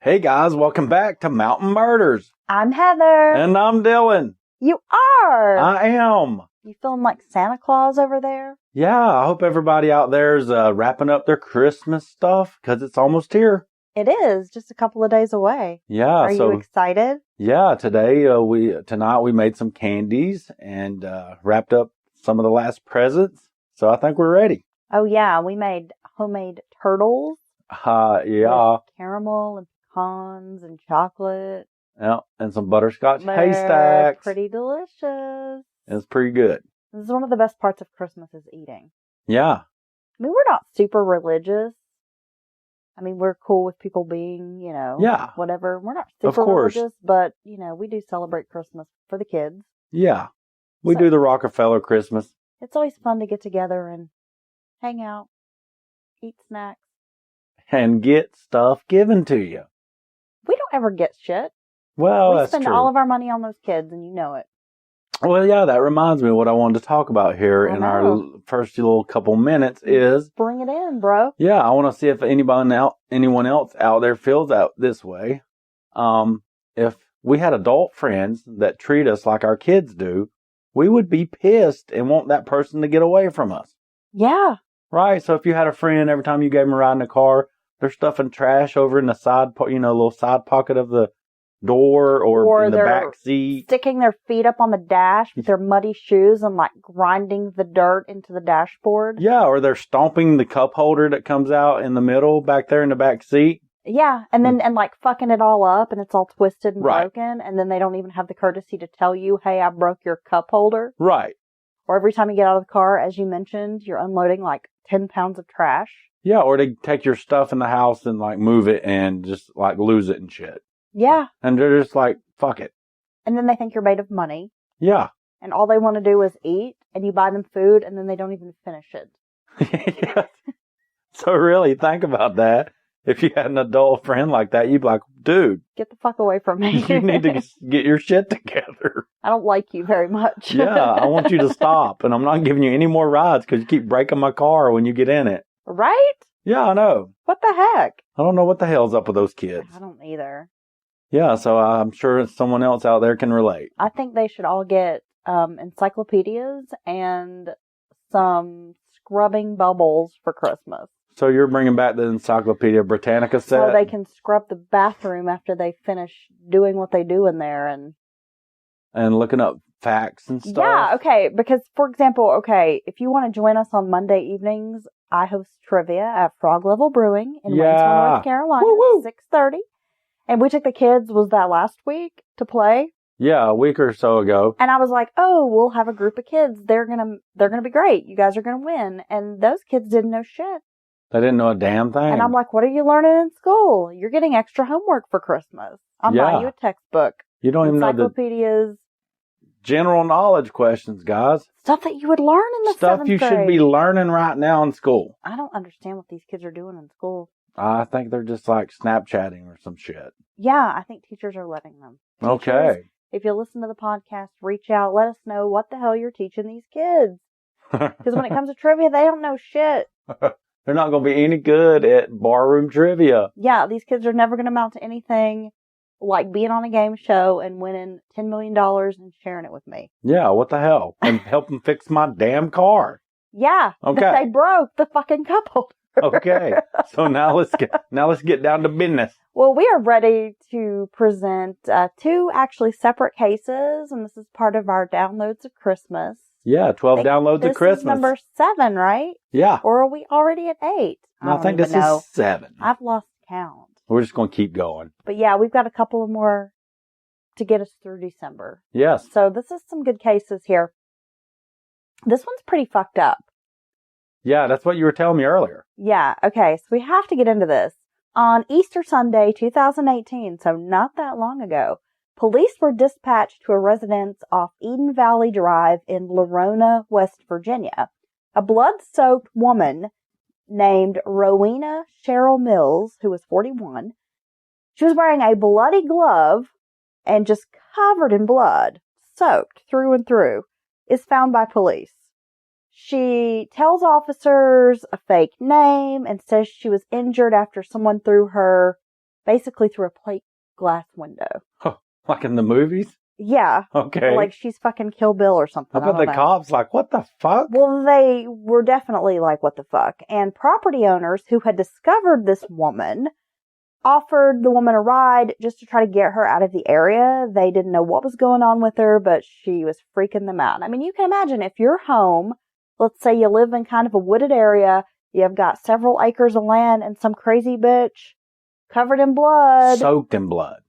Hey guys, welcome back to Mountain Murders. I'm Heather. And I'm Dylan. You are. I am. You feeling like Santa Claus over there? Yeah, I hope everybody out there is wrapping up their Christmas stuff because it's almost here. It is just a couple of days away. Yeah. Are you excited? Yeah, tonight we made some candies and wrapped up some of the last presents. So I think we're ready. Oh yeah, we made homemade turtles. Yeah. With caramel and pecans and chocolate. Yeah, and some butterscotch They're haystacks. pretty delicious. It's pretty good. This is one of the best parts of Christmas is eating. Yeah. I mean, we're not super religious. I mean, we're cool with people being, Yeah. whatever. We're not Of super course. religious, but, we do celebrate Christmas for the kids. Yeah. We do the Rockefeller Christmas. It's always fun to get together and hang out, eat snacks. And get stuff given to you. We don't ever get shit. Well, we that's spend true. all of our money on those kids, and you know it. Well, yeah, that reminds me of what I wanted to talk about here in our first little couple minutes is... Bring it in, bro. Yeah, I want to see if anyone else out there feels out this way. If we had adult friends that treat us like our kids do, we would be pissed and want that person to get away from us. Yeah. Right? So if you had a friend, every time you gave them a ride in the car, they're stuffing trash over in the side, little side pocket of the door or in the back seat. Sticking their feet up on the dash with their muddy shoes and grinding the dirt into the dashboard. Yeah, or they're stomping the cup holder that comes out in the middle back there in the back seat. Yeah, and then fucking it all up and it's all twisted and Right. broken, and then they don't even have the courtesy to tell you, hey, I broke your cup holder. Right. Or every time you get out of the car, as you mentioned, you're unloading 10 pounds of trash. Yeah, or they take your stuff in the house and move it and just lose it and shit. Yeah. And they're just fuck it. And then they think you're made of money. Yeah. And all they want to do is eat, and you buy them food, and then they don't even finish it. Yeah. So really, think about that. If you had an adult friend like that, you'd be like, dude. Get the fuck away from me. You need to get your shit together. I don't like you very much. Yeah, I want you to stop, and I'm not giving you any more rides because you keep breaking my car when you get in it. Right? Yeah, I know. What the heck? I don't know what the hell's up with those kids. I don't either. Yeah, so I'm sure someone else out there can relate. I think they should all get encyclopedias and some scrubbing bubbles for Christmas. So you're bringing back the Encyclopedia Britannica set? So they can scrub the bathroom after they finish doing what they do in there and looking up facts and stuff? Yeah, okay. Because, for example, if you want to join us on Monday evenings, I host trivia at Frog Level Brewing in Waynesville, North Carolina, Woo-woo. 6:30. And we took the kids, was that last week, to play? Yeah, a week or so ago. And I was like, oh, we'll have a group of kids. They're gonna be great. You guys are gonna win. And those kids didn't know shit. They didn't know a damn thing. And I'm like, what are you learning in school? You're getting extra homework for Christmas. I'm buying you a textbook. You don't even know the encyclopedias. General knowledge questions, guys. Stuff that you would learn in the Stuff 7th you grade. should be learning right now in school. I don't understand what these kids are doing in school. I think they're just Snapchatting or some shit. Yeah, I think teachers are letting them. Okay. Teachers, if you listen to the podcast, reach out. Let us know what the hell you're teaching these kids. Because when it comes to trivia, they don't know shit. They're not going to be any good at barroom trivia. Yeah, these kids are never going to amount to anything like being on a game show and winning $10 million and sharing it with me. Yeah, what the hell? And help them fix my damn car. Yeah. Okay. They broke the fucking cup holder. Okay. So now let's get down to business. Well, we are ready to present 2 actually separate cases, and this is part of our downloads of Christmas. Yeah, 12 downloads of Christmas. This is number 7, right? Yeah. Or are we already at 8? No, I think this is 7. I've lost count. We're just going to keep going. But yeah, we've got a couple more to get us through December. Yes. So this is some good cases here. This one's pretty fucked up. Yeah, that's what you were telling me earlier. Yeah, okay, so we have to get into this. On Easter Sunday, 2018, so not that long ago, police were dispatched to a residence off Eden Valley Drive in Lerona, West Virginia. A blood-soaked woman named Rowena Cheryl Mills, who was 41, she was wearing a bloody glove and just covered in blood, soaked through and through, is found by police. She tells officers a fake name and says she was injured after someone threw her basically through a plate glass window. Like in the movies? Yeah. Okay. Like she's fucking Kill Bill or something. I bet the cops like, what the fuck? Well, they were definitely like, what the fuck? And property owners who had discovered this woman offered the woman a ride just to try to get her out of the area. They didn't know what was going on with her, but she was freaking them out. I mean, you can imagine if you're home, let's say you live in kind of a wooded area, you've got several acres of land, and some crazy bitch covered in blood, soaked in blood,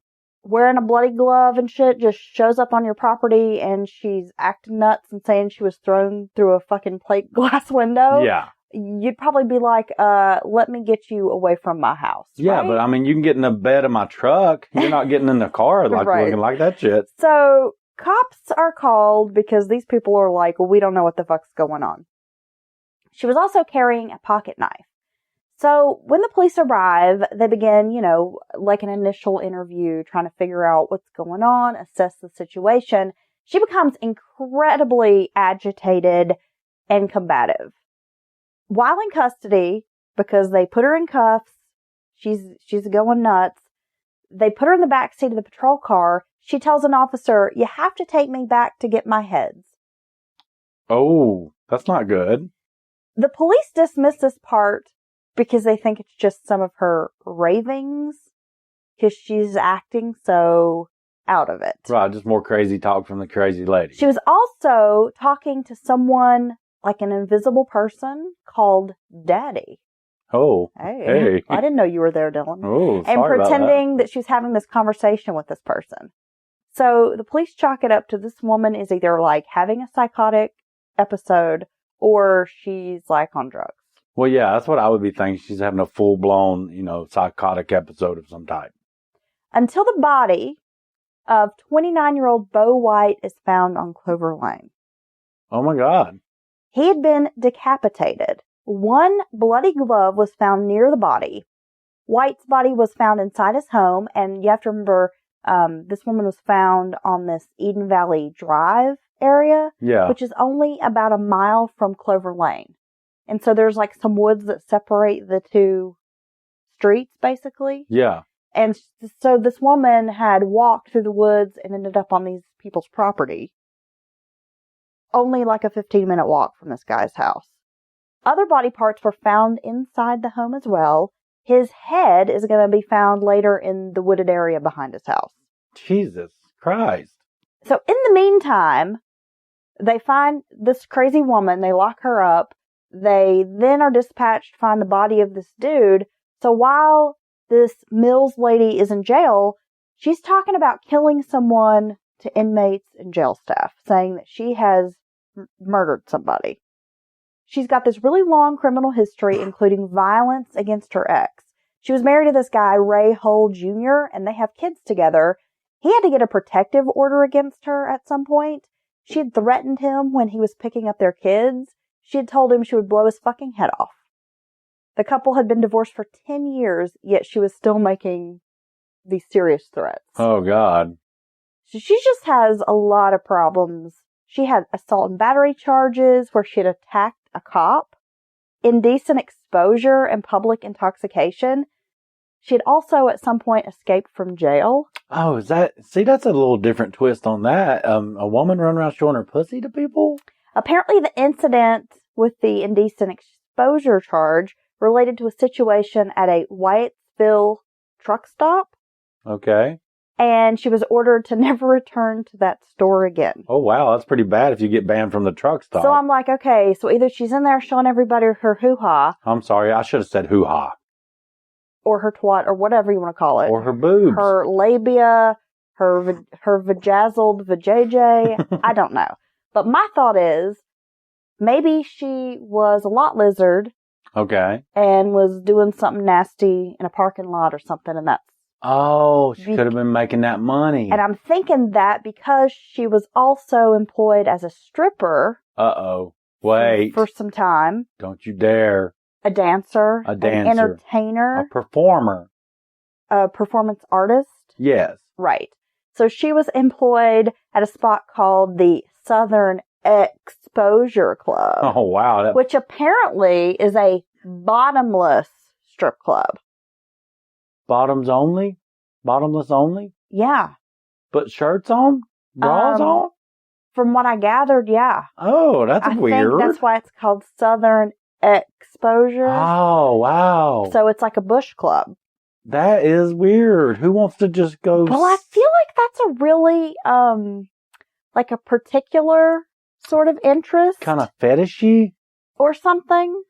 wearing a bloody glove and shit, just shows up on your property and she's acting nuts and saying she was thrown through a fucking plate glass window. Yeah. You'd probably be like, let me get you away from my house. Yeah, right? but I mean, you can get in the bed of my truck. You're not getting in the car like Right. looking like that shit. So cops are called because these people are like, well, we don't know what the fuck's going on. She was also carrying a pocket knife. So when the police arrive, they begin, like an initial interview, trying to figure out what's going on, assess the situation. She becomes incredibly agitated and combative. While in custody, because they put her in cuffs, she's going nuts. They put her in the back seat of the patrol car. She tells an officer, "You have to take me back to get my heads." Oh, that's not good. The police dismiss this part because they think it's just some of her ravings, because she's acting so out of it. Right, just more crazy talk from the crazy lady. She was also talking to someone, like an invisible person, called Daddy. Oh, hey. I didn't know you were there, Dylan. Oh, sorry and pretending about that she was having this conversation with this person. So the police chalk it up to this woman is either like having a psychotic episode or she's like on drugs. Well, yeah, that's what I would be thinking. She's having a full-blown, psychotic episode of some type. Until the body of 29-year-old Bo White is found on Clover Lane. Oh, my God. He had been decapitated. One bloody glove was found near the body. White's body was found inside his home, and you have to remember, this woman was found on this Eden Valley Drive area, which is only about a mile from Clover Lane. And so there's like some woods that separate the two streets, basically. Yeah. And so this woman had walked through the woods and ended up on these people's property. Only like a 15-minute walk from this guy's house. Other body parts were found inside the home as well. His head is going to be found later in the wooded area behind his house. Jesus Christ. So in the meantime, they find this crazy woman. They lock her up. They then are dispatched to find the body of this dude. So while this Mills lady is in jail, she's talking about killing someone to inmates and jail staff, saying that she has murdered somebody. She's got this really long criminal history, including violence against her ex. She was married to this guy, Ray Hull Jr., and they have kids together. He had to get a protective order against her at some point. She had threatened him when he was picking up their kids. She had told him she would blow his fucking head off. The couple had been divorced for 10 years, yet she was still making these serious threats. Oh, God. So she just has a lot of problems. She had assault and battery charges where she had attacked a cop, indecent exposure and public intoxication. She had also at some point escaped from jail. Oh, that's a little different twist on that. A woman running around showing her pussy to people? Apparently the incident with the indecent exposure charge related to a situation at a Whitesville truck stop. Okay. And she was ordered to never return to that store again. Oh, wow. That's pretty bad if you get banned from the truck stop. So I'm like, okay, so either she's in there showing everybody her hoo-ha. I'm sorry. I should have said hoo-ha. Or her twat, or whatever you want to call it. Or her boobs. Her labia, her vajazzled vajayjay. I don't know. But my thought is, maybe she was a lot lizard. Okay. And was doing something nasty in a parking lot or something, and that's... Oh, she could have been making that money. And I'm thinking that because she was also employed as a stripper. Uh-oh. Wait. For some time. Don't you dare. A dancer. A dancer. An entertainer. A performer. A performance artist. Yes. Right. So she was employed at a spot called the Southern Exposure Club. Oh, wow. Which apparently is a bottomless strip club. Bottoms only? Bottomless only? Yeah. But shirts on? Bras on? From what I gathered, yeah. Oh, that's weird. I think that's why it's called Southern Exposure. Oh, wow. So it's like a bush club. That is weird. Who wants to just go... Well, I feel like that's a really, like a particular sort of interest. Kind of fetishy? Or something.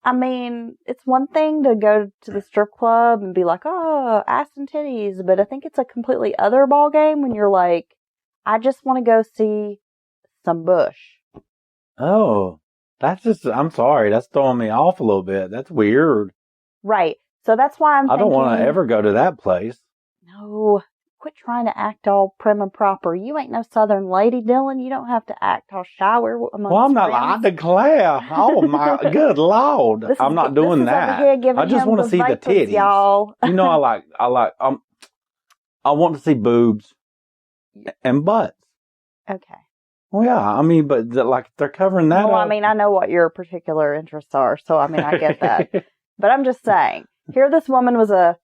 I mean, it's one thing to go to the strip club and be like, oh, ass and titties. But I think it's a completely other ball game when you're like, I just want to go see some bush. Oh, that's just, I'm sorry. That's throwing me off a little bit. That's weird. Right. So that's why I don't want to ever go to that place. No. Quit trying to act all prim and proper. You ain't no Southern lady, Dylan. You don't have to act all shy. We're amongst Well, I'm not, friends. I declare. Oh, my, good Lord. I'm not doing that. I just want to see the titties. Y'all. You know, I want to see boobs and butts. Okay. Well, yeah, I mean, but they're covering that up. I mean, I know what your particular interests are, so I mean, I get that. But I'm just saying, here this woman was a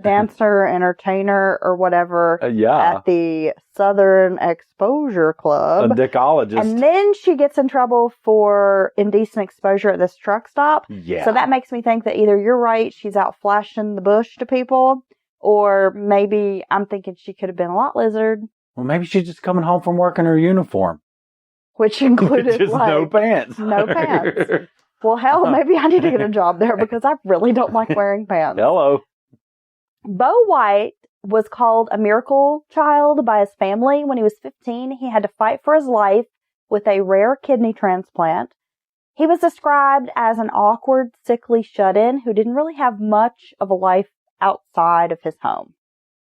dancer, entertainer, or whatever at the Southern Exposure Club. A dickologist. And then she gets in trouble for indecent exposure at this truck stop. Yeah. So that makes me think that either you're right, she's out flashing the bush to people, or maybe I'm thinking she could have been a lot lizard. Well, maybe she's just coming home from work in her uniform. Which included just no pants. No pants. Well, hell, maybe I need to get a job there because I really don't like wearing pants. Hello. Beau White was called a miracle child by his family. When he was 15, he had to fight for his life with a rare kidney transplant. He was described as an awkward, sickly shut-in who didn't really have much of a life outside of his home.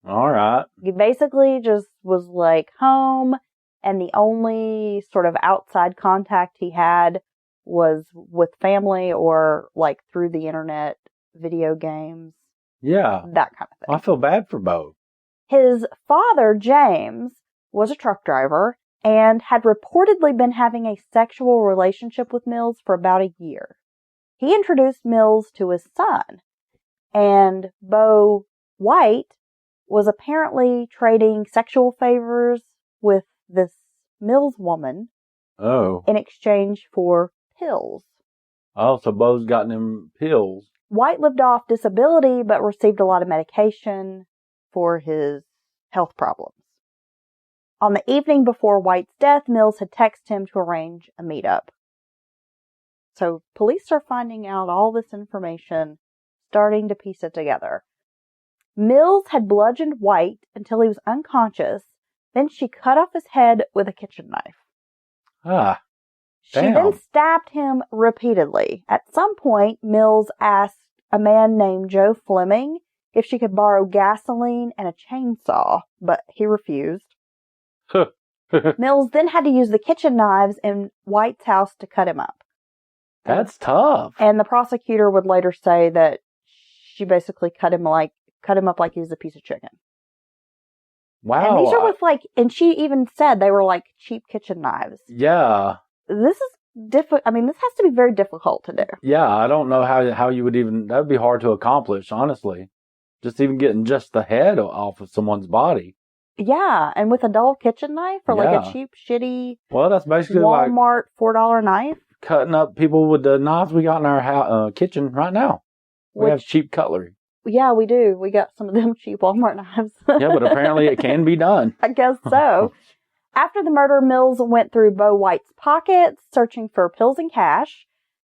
All right. He basically just was like home, and the only sort of outside contact he had was with family or like through the internet, video games. Yeah. That kind of thing. I feel bad for Beau. His father, James, was a truck driver and had reportedly been having a sexual relationship with Mills for about a year. He introduced Mills to his son, and Beau White was apparently trading sexual favors with this Mills woman in exchange for pills. Oh, so Beau's gotten him pills. White lived off disability, but received a lot of medication for his health problems. On the evening before White's death, Mills had texted him to arrange a meetup. So police are finding out all this information, starting to piece it together. Mills had bludgeoned White until he was unconscious. Then she cut off his head with a kitchen knife. She then stabbed him repeatedly. At some point, Mills asked a man named Joe Fleming if she could borrow gasoline and a chainsaw, but he refused. Mills then had to use the kitchen knives in White's house to cut him up. That's tough. And the prosecutor would later say that she basically cut him up like he was a piece of chicken. Wow. And these are with and she even said they were like cheap kitchen knives. Yeah. This is difficult. I mean, this has to be very difficult to do. Yeah, I don't know how you would even, that would be hard to accomplish, honestly. Just even getting just the head off of someone's body. Yeah, and with a dull kitchen knife or like a cheap, shitty that's basically Walmart $4 knife. Cutting up people with the knives we got in our kitchen right now. We have cheap cutlery. Yeah, we do. We got some of them cheap Walmart knives. Yeah, but apparently it can be done. I guess so. After the murder, Mills went through Beau White's pockets, searching for pills and cash.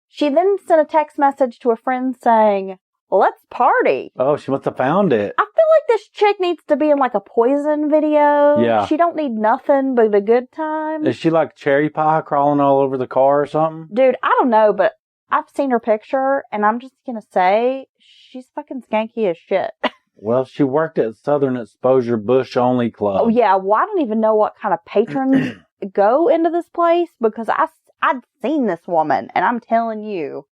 She then sent a text message to a friend saying, "Let's party." Oh, she must have found it. I feel like this chick needs to be in like a Poison video. Yeah. She don't need nothing but a good time. Is she like cherry pie crawling all over the car or something? Dude, I don't know, but I've seen her picture, and I'm just going to say, she's fucking skanky as shit. Well, she worked at Southern Exposure Bush Only Club. Oh, yeah. Well, I don't even know what kind of patrons go into this place, because I'd seen this woman, and I'm telling you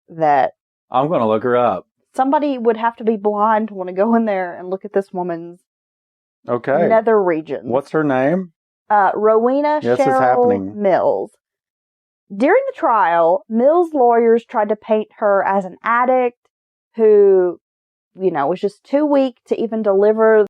that I'm going to look her up. Somebody would have to be blind to want to go in there and look at this woman's nether regions. What's her name? Rowena Cheryl Mills. During the trial, Mills' lawyers tried to paint her as an addict who was just too weak to even deliver